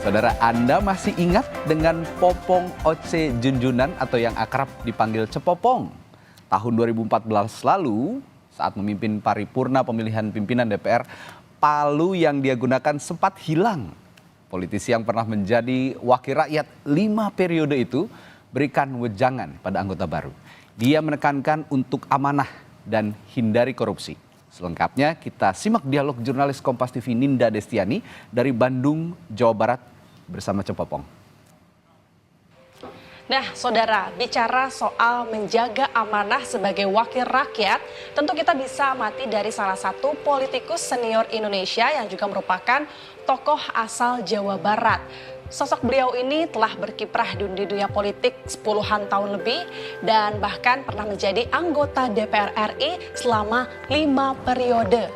Saudara, Anda masih ingat dengan Popong Oce Junjunan atau yang akrab dipanggil Cepopong? Tahun 2014 lalu, saat memimpin paripurna pemilihan pimpinan DPR, palu yang dia gunakan sempat hilang. Politisi yang pernah menjadi wakil rakyat 5 periode itu berikan wejangan pada anggota baru. Dia menekankan untuk amanah dan hindari korupsi. Selengkapnya kita simak dialog jurnalis Kompas TV Ninda Destiani dari Bandung, Jawa Barat bersama Cepopong. Nah, saudara, bicara soal menjaga amanah sebagai wakil rakyat, tentu kita bisa amati dari salah satu politikus senior Indonesia yang juga merupakan tokoh asal Jawa Barat. Sosok beliau ini telah berkiprah di dunia politik puluhan tahun lebih dan bahkan pernah menjadi anggota DPR RI selama 5 periode.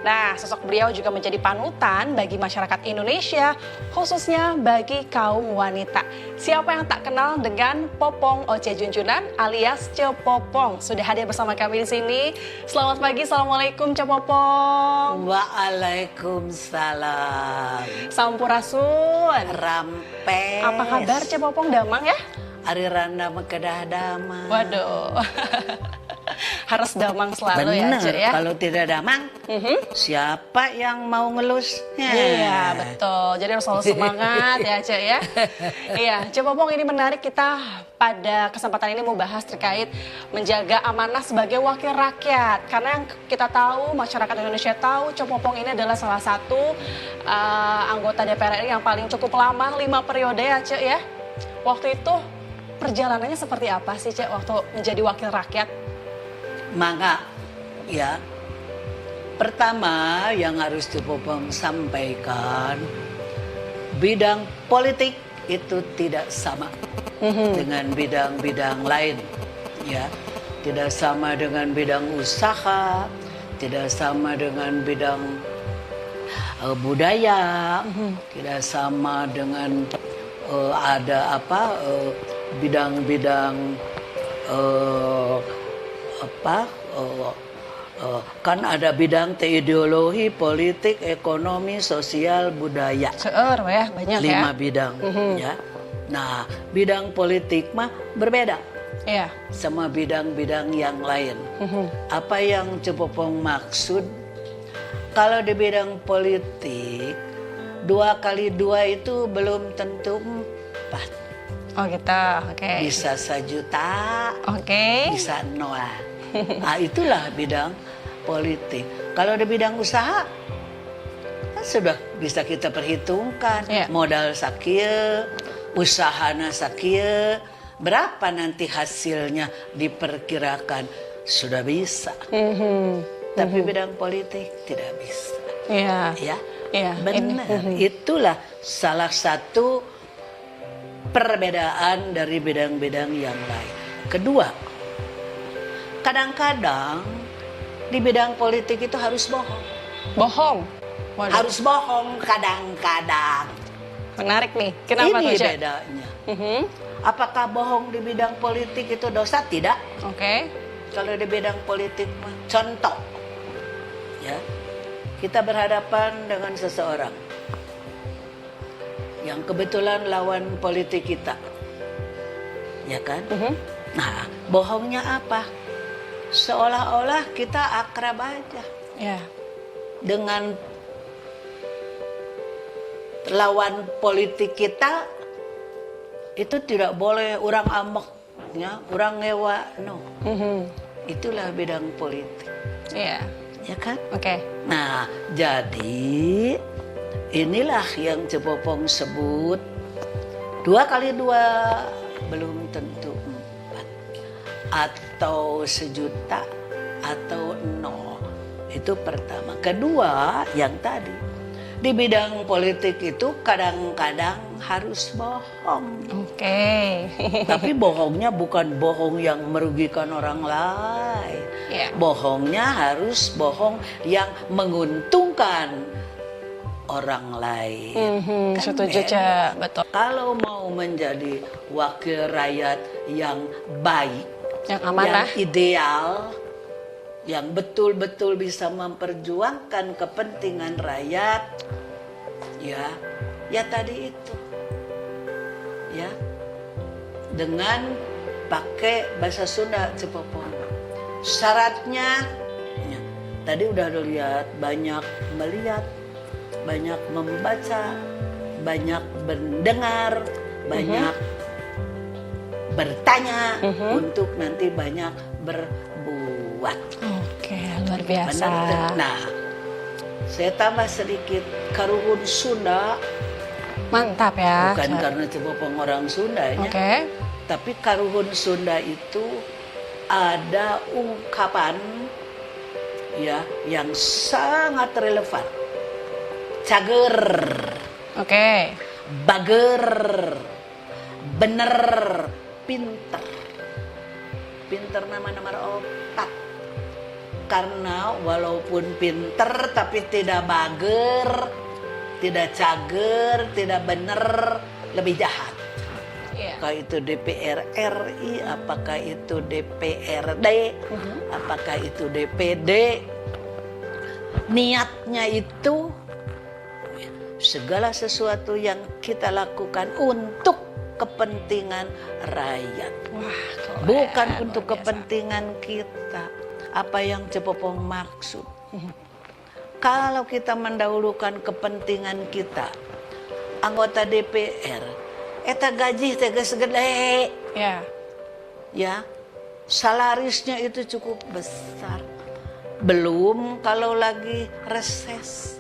Nah, sosok beliau juga menjadi panutan bagi masyarakat Indonesia, khususnya bagi kaum wanita. Siapa yang tak kenal dengan Popong Oce Junjunan alias Cepopong? Sudah hadir bersama kami di sini. Selamat pagi, Assalamualaikum Cepopong. Waalaikumsalam. Sampurasun. Rampes. Apa kabar Cepopong, damang ya? Ari randa kedah damang. Waduh. Harus damang selalu. Bener, ya, Cek ya. Kalau tidak damang, siapa yang mau ngelus? Iya, betul. Jadi harus selalu semangat ya, Cek ya. Iya, Cepopong, ini menarik, kita pada kesempatan ini mau bahas terkait menjaga amanah sebagai wakil rakyat. Karena yang kita tahu, masyarakat Indonesia tahu, Cepopong ini adalah salah satu anggota DPR RI yang paling cukup lama, 5 periode ya, Cek ya. Waktu itu perjalanannya seperti apa sih, Cek, waktu menjadi wakil rakyat? Maka, ya, pertama yang harus Cepopong sampaikan, bidang politik itu tidak sama dengan bidang-bidang lain, ya, tidak sama dengan bidang usaha, tidak sama dengan bidang budaya, tidak sama dengan bidang-bidang kan ada bidang ideologi, politik, ekonomi, sosial, budaya. Seueur ya, banyak 5 ya. bidang ya. Nah, bidang politik mah berbeda. Iya. Sama bidang-bidang yang lain. Apa yang Cepopong maksud? Kalau di bidang politik 2 kali 2 itu belum tentu 4. Oh gitu, oke. Bisa 1 juta, Oke. bisa 0. Nah, itulah bidang politik. Kalau di bidang usaha, kan sudah bisa kita perhitungkan. Iya. Modal sakieu, usahana sakieu, berapa nanti hasilnya diperkirakan, sudah bisa. Tapi bidang politik tidak bisa. Iya. Ya, Iya. benar. Itulah salah satu perbedaan dari bidang-bidang yang lain. Kedua, kadang-kadang di bidang politik itu harus bohong. Bohong. Waduh. Harus bohong kadang-kadang. Menarik nih. Kenapa Ini tuh, Cek? bedanya. Apakah bohong di bidang politik itu dosa? Tidak. Oke. Kalau di bidang politik, contoh, ya, kita berhadapan dengan seseorang yang kebetulan lawan politik kita, ya kan? Nah, bohongnya apa? Seolah-olah kita akrab aja Ya. dengan lawan politik kita. Itu tidak boleh orang amok, ya, orang ngewa, no. Itulah bidang politik, Iya. ya kan? Oke. Nah, jadi inilah yang Cepopong sebut 2 kali 2 belum tentu 4. Atau 1 juta atau 0. Itu pertama. Kedua, yang tadi. Di bidang politik itu kadang-kadang harus bohong. Oke. Tapi bohongnya bukan bohong yang merugikan orang lain. Iya. Bohongnya harus bohong yang menguntungkan orang lain. Kan Setuju, beda. Cek. Betul. Kalau mau menjadi wakil rakyat yang baik, Yang amanah. yang ideal, yang betul-betul bisa memperjuangkan kepentingan rakyat, ya, Ya tadi itu, ya, dengan pakai bahasa Sunda Cepopong. Syaratnya, ya, tadi udah lihat, banyak melihat, banyak membaca, banyak mendengar, banyak bertanya, untuk nanti banyak berbuat. Oke, luar biasa. Benar. Nah, saya tambah sedikit karuhun Sunda. Mantap ya. Bukan karena Cepopong orang Sunda ya. Oke. Tapi karuhun Sunda itu ada ungkapan ya yang sangat relevan. Cager, Oke. bager, bener, pinter. Pinter nama-nama opat. Karena walaupun pinter tapi tidak bager, tidak cager, tidak bener, lebih jahat. Iya. Apakah itu DPR RI, apakah itu DPRD, apakah itu DPD. Niatnya itu segala sesuatu yang kita lakukan untuk kepentingan rakyat. Wah, keren, Bukan luar untuk biasa. kepentingan kita. Apa yang Cepopong maksud. Kalau kita mendahulukan kepentingan kita, anggota DPR, eta gaji tegas gede, Ya. ya, salarisnya itu cukup besar. Belum kalau lagi reses.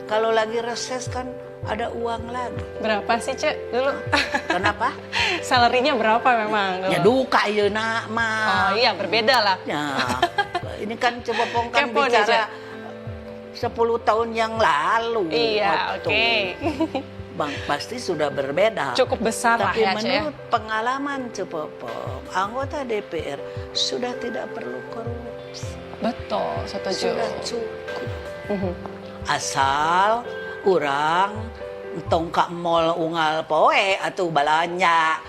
Kalau lagi reses kan ada uang lagi. Berapa sih, Cek, dulu? Kenapa? Salarinya berapa memang dulu? Ya duka ya nak mah. Oh iya, berbeda lah. Ya, ini kan Cepopong kan Kepo nih, bicara 10 tahun yang lalu. Iya, Waktu. oke. Bang, pasti sudah berbeda. Cukup besar lah Tapi ya, Cek. menurut pengalaman Cepopong, anggota DPR sudah tidak perlu korupsi. Betul, setuju. Sudah cukup. Mhm. Asal orang tong ka mall unggal poe atau balanya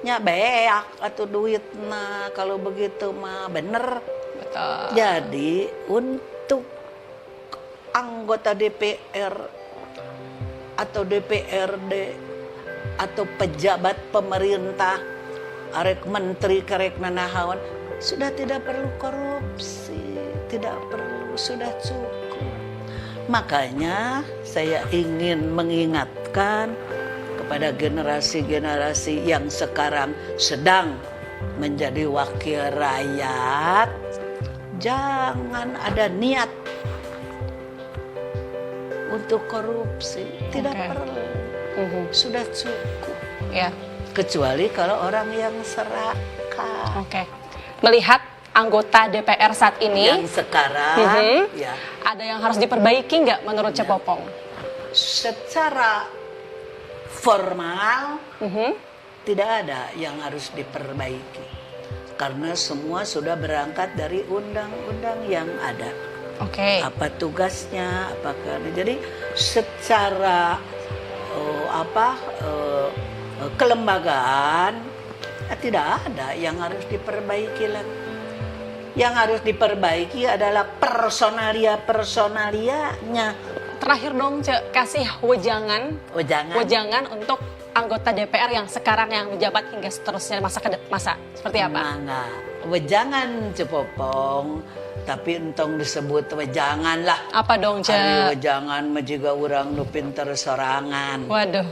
nya beak atau duit nah kalau begitu mah bener. Betul. Jadi untuk anggota DPR atau DPRD atau pejabat pemerintah arek menteri karek nanahawan sudah tidak perlu korupsi, tidak perlu, sudah cukup. Makanya saya ingin mengingatkan kepada generasi-generasi yang sekarang sedang menjadi wakil rakyat, jangan ada niat untuk korupsi, tidak Oke. perlu, Mhm. sudah cukup. Ya. Kecuali kalau orang yang serakah, Oke. Melihat anggota DPR saat ini, yang sekarang ya ada yang harus diperbaiki nggak menurut Cepopong? secara formal Mhm. tidak ada yang harus diperbaiki karena semua sudah berangkat dari undang-undang yang ada. Oke. Apa tugasnya, apakah jadi secara kelembagaan tidak ada yang harus diperbaiki lagi. Yang harus diperbaiki adalah personalianya. Terakhir dong, Cek, kasih wejangan Jangan untuk anggota DPR yang sekarang yang menjabat hingga seterusnya masa seperti apa? Mangga. Wejangan Cepopong, tapi entong disebut wejangan lah. Apa dong, Ari Cek? wejangan mah jiga urang nu pinter sorangan. Waduh.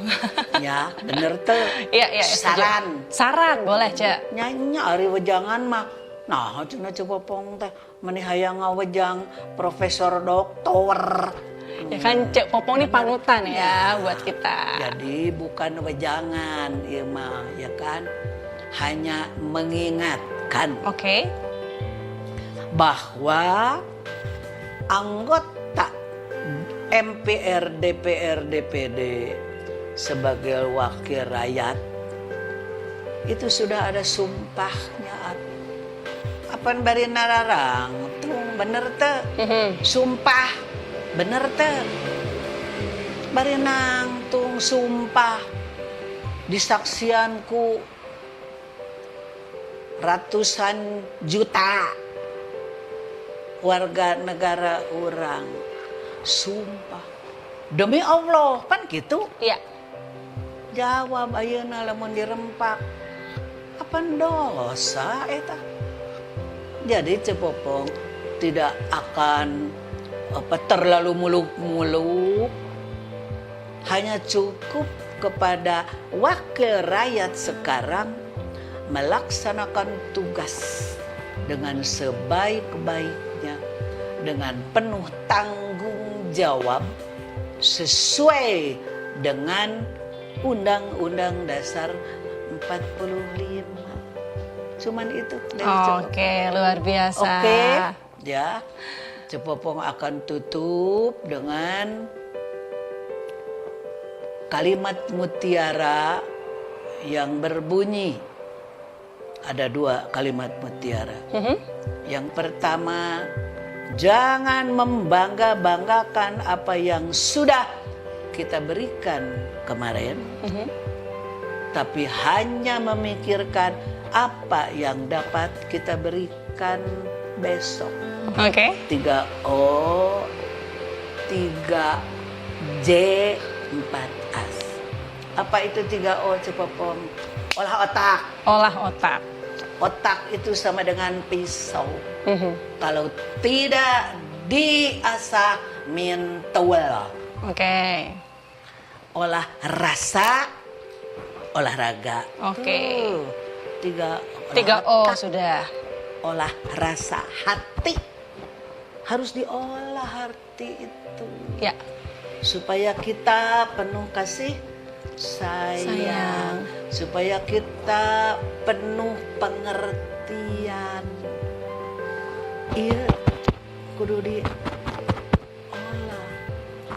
Ya, bener tuh. Iya, setuju. Saran. Saran boleh, Cek. Nyanyi ari wejangan mah. Nah, cenah Cepopong teh meuni hayang ngawejang profesor doktor. Ya kan, Cek Popong ini panutan ya buat kita. Jadi bukan wejangan, ya mah, ya kan? Hanya mengingatkan Oke. bahwa anggota MPR, DPR, DPD sebagai wakil rakyat itu sudah ada sumpahnya. Apaan bari nararang? Tuh bener teh. Sumpah bener teh. Bari nang tung sumpah disaksianku ratusan juta warga negara orang sumpah Demi Allah, pan gitu. Iya. Jawab ayeuna lamun dirempak. Apa dosa eta? Jadi Cepopong tidak akan terlalu muluk-muluk. Hanya cukup kepada wakil rakyat sekarang melaksanakan tugas dengan sebaik-baiknya, dengan penuh tanggung jawab sesuai dengan Undang-Undang Dasar 45. Cuman itu dari Cepopong. Oke, luar biasa. Oke, ya. Cepopong akan tutup dengan kalimat mutiara yang berbunyi. Ada 2 kalimat mutiara. Yang pertama, jangan membangga-banggakan apa yang sudah kita berikan kemarin, tapi hanya memikirkan apa yang dapat kita berikan besok. Oke. 3O, 3J, 4As. Apa itu 3O, Cepopong? Olah otak. Olah otak. Otak itu sama dengan pisau. Kalau tidak diasah mintual. Oke. Olah rasa, olahraga. Oke. 3 3O sudah. Olah rasa hati. Harus diolah hati itu. Ya. Supaya kita penuh kasih sayang. Supaya kita penuh pengertian. Iya, kudu diolah.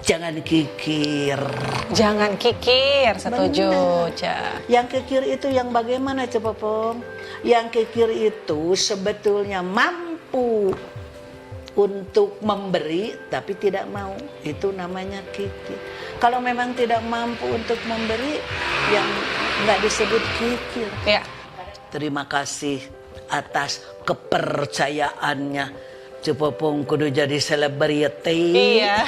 Jangan kikir. Jangan kikir, setuju. Benar. Ca. Yang kikir itu yang bagaimana, Cepopong? Yang kikir itu sebetulnya mampu untuk memberi tapi tidak mau. Itu namanya kikir. Kalau memang tidak mampu untuk memberi, yang nggak disebut kikir. Ya. Terima kasih atas kepercayaannya. Cepopong kudu jadi selebriti. Iya.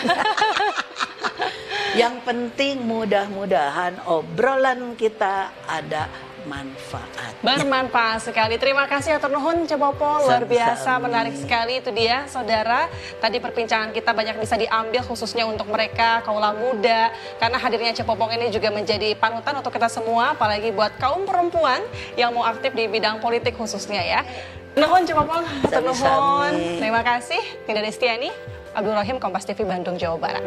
Yang penting mudah-mudahan obrolan kita ada manfaat. Bermanfaat sekali. Terima kasih atur nuhun Cepopong, luar biasa, Sami-sami. menarik sekali itu dia saudara. Tadi perbincangan kita banyak bisa diambil khususnya untuk mereka kaula muda, karena hadirnya Cepopong ini juga menjadi panutan untuk kita semua, apalagi buat kaum perempuan yang mau aktif di bidang politik khususnya ya. Nuhun Cepopong, atur nuhun. Sami-sami. Terima kasih. Tidak Destiani, Abdul Rahim, Kompas TV Bandung, Jawa Barat.